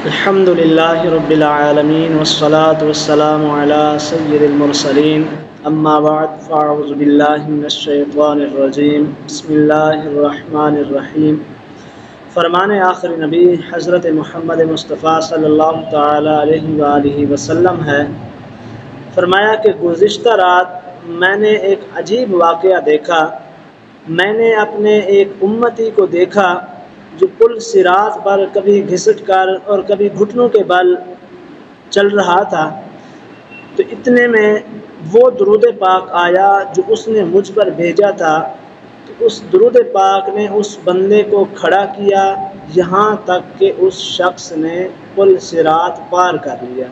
الحمد للہ رب العالمین والصلاة والسلام علی سید المرسلین اما بعد فاعوذ باللہ من الشیطان الرجیم بسم اللہ الرحمن الرحیم۔ فرمان آخر نبی حضرت محمد مصطفیٰ صلی اللہ تعالی علیہ وآلہ وسلم ہے۔ فرمایا کہ گزشتہ رات میں نے ایک عجیب واقعہ دیکھا۔ میں نے اپنے ایک امتی کو دیکھا جو پل صراط پر کبھی گھسٹ کر اور کبھی گھٹنوں کے بل چل رہا تھا، تو اتنے میں وہ درود پاک آیا جو اس نے مجھ پر بھیجا تھا، تو اس درود پاک نے اس بندے کو کھڑا کیا یہاں تک کہ اس شخص نے پل صراط پار کر لیا۔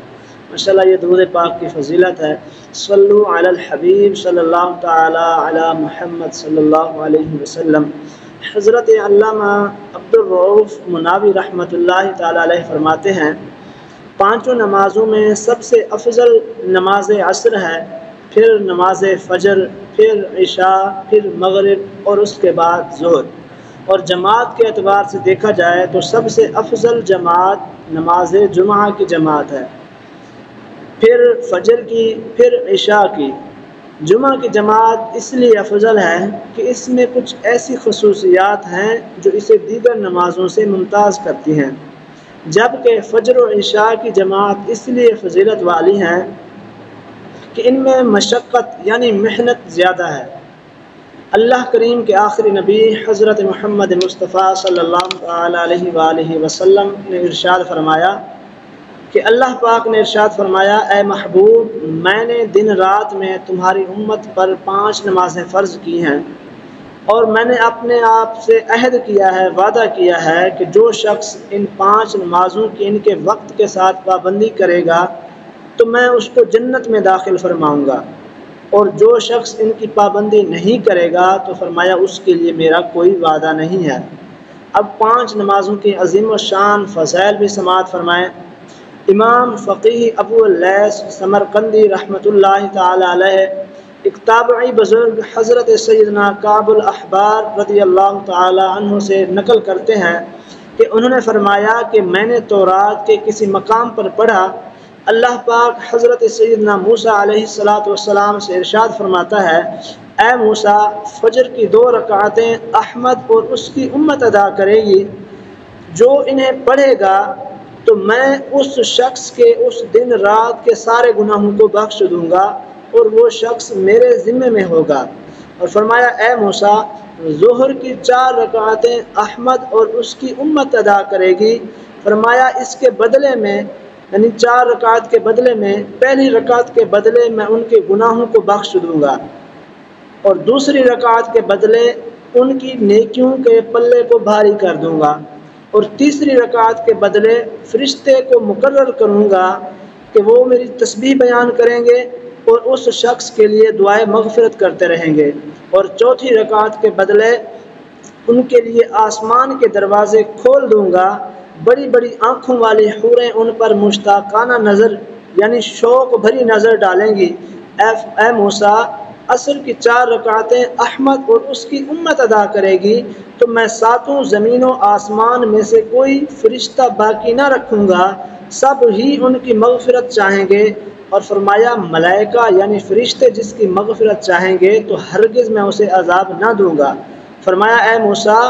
ماشاءاللہ یہ درود پاک کی فضیلت ہے۔ صلو علی الحبیب صلی اللہ تعالی علی محمد صلی اللہ علیہ وسلم۔ حضرت علامہ عبدالرؤف مناوی رحمۃ اللہ تعالی علیہ فرماتے ہیں، پانچوں نمازوں میں سب سے افضل نماز عصر ہے، پھر نماز فجر، پھر عشاء، پھر مغرب اور اس کے بعد ظہر۔ اور جماعت کے اعتبار سے دیکھا جائے تو سب سے افضل جماعت نماز جمعہ کی جماعت ہے، پھر فجر کی، پھر عشاء کی۔ جمعہ کی جماعت اس لیے افضل ہے کہ اس میں کچھ ایسی خصوصیات ہیں جو اسے دیگر نمازوں سے ممتاز کرتی ہیں، جبکہ فجر و عشاء کی جماعت اس لیے فضیلت والی ہیں کہ ان میں مشقت یعنی محنت زیادہ ہے۔ اللہ کریم کے آخری نبی حضرت محمد مصطفیٰ صلی اللہ علیہ وآلہ وسلم نے ارشاد فرمایا کہ اللہ پاک نے ارشاد فرمایا، اے محبوب، میں نے دن رات میں تمہاری امت پر 5 نمازیں فرض کی ہیں، اور میں نے اپنے آپ سے عہد کیا ہے، وعدہ کیا ہے کہ جو شخص ان 5 نمازوں کی ان کے وقت کے ساتھ پابندی کرے گا تو میں اس کو جنت میں داخل فرماؤں گا، اور جو شخص ان کی پابندی نہیں کرے گا تو فرمایا اس کے لیے میرا کوئی وعدہ نہیں ہے۔ اب 5 نمازوں کی عظیم و شان فضائل بھی سماعت فرمائیں۔ امام فقیہ ابو اللیث سمرقندی رحمۃ اللہ تعالی علیہ ایک تابعی بزرگ حضرت سیدنا کعب الاحبار رضی اللہ تعالی عنہ سے نقل کرتے ہیں کہ انہوں نے فرمایا کہ میں نے تورات کے کسی مقام پر پڑھا، اللہ پاک حضرت سیدنا موسیٰ علیہ السلام سے ارشاد فرماتا ہے، اے موسیٰ، فجر کی 2 رکعتیں احمد اور اس کی امت ادا کرے گی، جو انہیں پڑھے گا تو میں اس شخص کے اس دن رات کے سارے گناہوں کو بخش دوں گا اور وہ شخص میرے ذمے میں ہوگا۔ اور فرمایا، اے موسیٰ، ظہر کی 4 رکعتیں احمد اور اس کی امت ادا کرے گی، فرمایا اس کے بدلے میں، یعنی 4 رکعت کے بدلے میں، پہلی رکعت کے بدلے میں ان کے گناہوں کو بخش دوں گا، اور دوسری رکعت کے بدلے ان کی نیکیوں کے پلے کو بھاری کر دوں گا، اور تیسری رکعت کے بدلے فرشتے کو مقرر کروں گا کہ وہ میری تسبیح بیان کریں گے اور اس شخص کے لیے دعائے مغفرت کرتے رہیں گے، اور چوتھی رکعت کے بدلے ان کے لیے آسمان کے دروازے کھول دوں گا، بڑی بڑی آنکھوں والی حوریں ان پر مشتاقانہ نظر یعنی شوق بھری نظر ڈالیں گی۔ اے موسیٰ، عصر کی 4 رکعتیں احمد اور اس کی امت ادا کرے گی تو میں 7 زمین و آسمان میں سے کوئی فرشتہ باقی نہ رکھوں گا، سب ہی ان کی مغفرت چاہیں گے، اور فرمایا ملائکہ یعنی فرشتے جس کی مغفرت چاہیں گے تو ہرگز میں اسے عذاب نہ دوں گا۔ فرمایا، اے موسیٰ،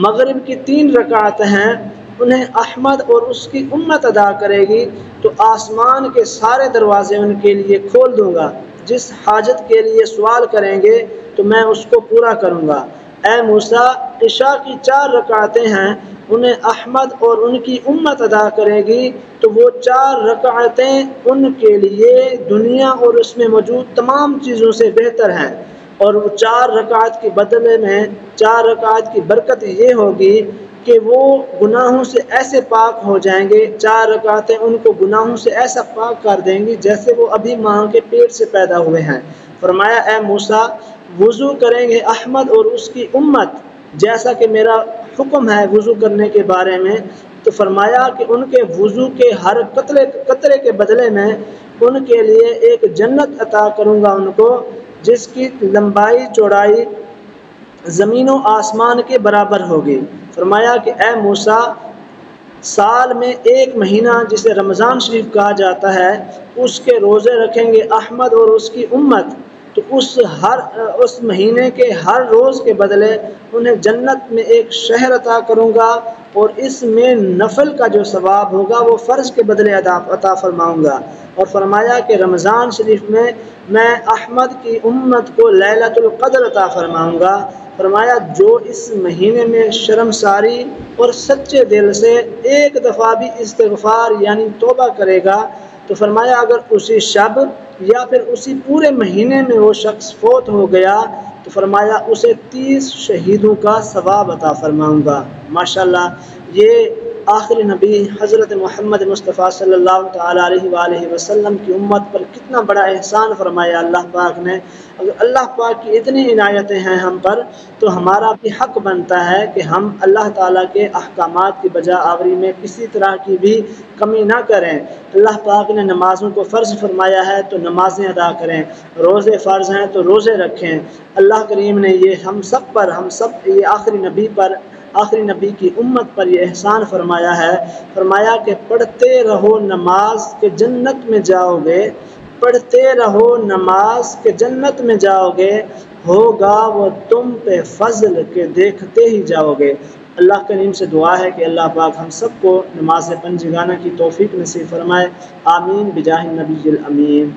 مغرب کی 3 رکعتیں ہیں، انہیں احمد اور اس کی امت ادا کرے گی تو آسمان کے سارے دروازے ان کے لیے کھول دوں گا، جس حاجت کے لیے سوال کریں گے تو میں اس کو پورا کروں گا۔ اے موسیٰ، عشاء کی 4 رکعتیں ہیں، انہیں احمد اور ان کی امت ادا کرے گی تو وہ 4 رکعتیں ان کے لیے دنیا اور اس میں موجود تمام چیزوں سے بہتر ہیں، اور وہ 4 رکعت کے بدلے میں 4 رکعت کی برکت یہ ہوگی کہ وہ گناہوں سے ایسے پاک ہو جائیں گے، 4 رکعتیں ان کو گناہوں سے ایسا پاک کر دیں گی جیسے وہ ابھی ماں کے پیٹ سے پیدا ہوئے ہیں۔ فرمایا، اے موسیٰ، وضو کریں گے احمد اور اس کی امت جیسا کہ میرا حکم ہے وضو کرنے کے بارے میں، تو فرمایا کہ ان کے وضو کے ہر قطرے کے بدلے میں ان کے لیے ایک جنت عطا کروں گا ان کو، جس کی لمبائی چوڑائی زمین و آسمان کے برابر ہوگی۔ فرمایا کہ اے موسیٰ، سال میں ایک مہینہ جسے رمضان شریف کہا جاتا ہے اس کے روزے رکھیں گے احمد اور اس کی امت، تو اس مہینے کے ہر روز کے بدلے انہیں جنت میں ایک شہر عطا کروں گا، اور اس میں نفل کا جو ثواب ہوگا وہ فرض کے بدلے عطا فرماؤں گا۔ اور فرمایا کہ رمضان شریف میں احمد کی امت کو لیلۃ القدر عطا فرماؤں گا۔ فرمایا جو اس مہینے میں شرمساری اور سچے دل سے ایک دفعہ بھی استغفار یعنی توبہ کرے گا، تو فرمایا اگر اسی شب یا پھر اسی پورے مہینے میں وہ شخص فوت ہو گیا تو فرمایا اسے 30 شہیدوں کا ثواب عطا فرماؤں گا۔ ماشاءاللہ، یہ آخری نبی حضرت محمد مصطفیٰ صلی اللہ تعالیٰ علیہ وآلہ وسلم کی امت پر کتنا بڑا احسان فرمایا اللہ پاک نے۔ اگر اللہ پاک کی اتنی عنایتیں ہیں ہم پر، تو ہمارا بھی حق بنتا ہے کہ ہم اللہ تعالیٰ کے احکامات کی بجا آوری میں کسی طرح کی بھی کمی نہ کریں۔ اللہ پاک نے نمازوں کو فرض فرمایا ہے تو نمازیں ادا کریں، روزے فرض ہیں تو روزے رکھیں۔ اللہ کریم نے یہ ہم سب یہ آخری نبی کی امت پر یہ احسان فرمایا ہے۔ فرمایا کہ پڑھتے رہو نماز کہ جنت میں جاؤ گے، پڑھتے رہو نماز کہ جنت میں جاؤ گے، ہوگا وہ تم پہ فضل کے دیکھتے ہی جاؤ گے۔ اللہ کریم سے دعا ہے کہ اللہ پاک ہم سب کو نماز پنجگانہ کی توفیق نصیب فرمائے۔ آمین بجاہ النبی الامین۔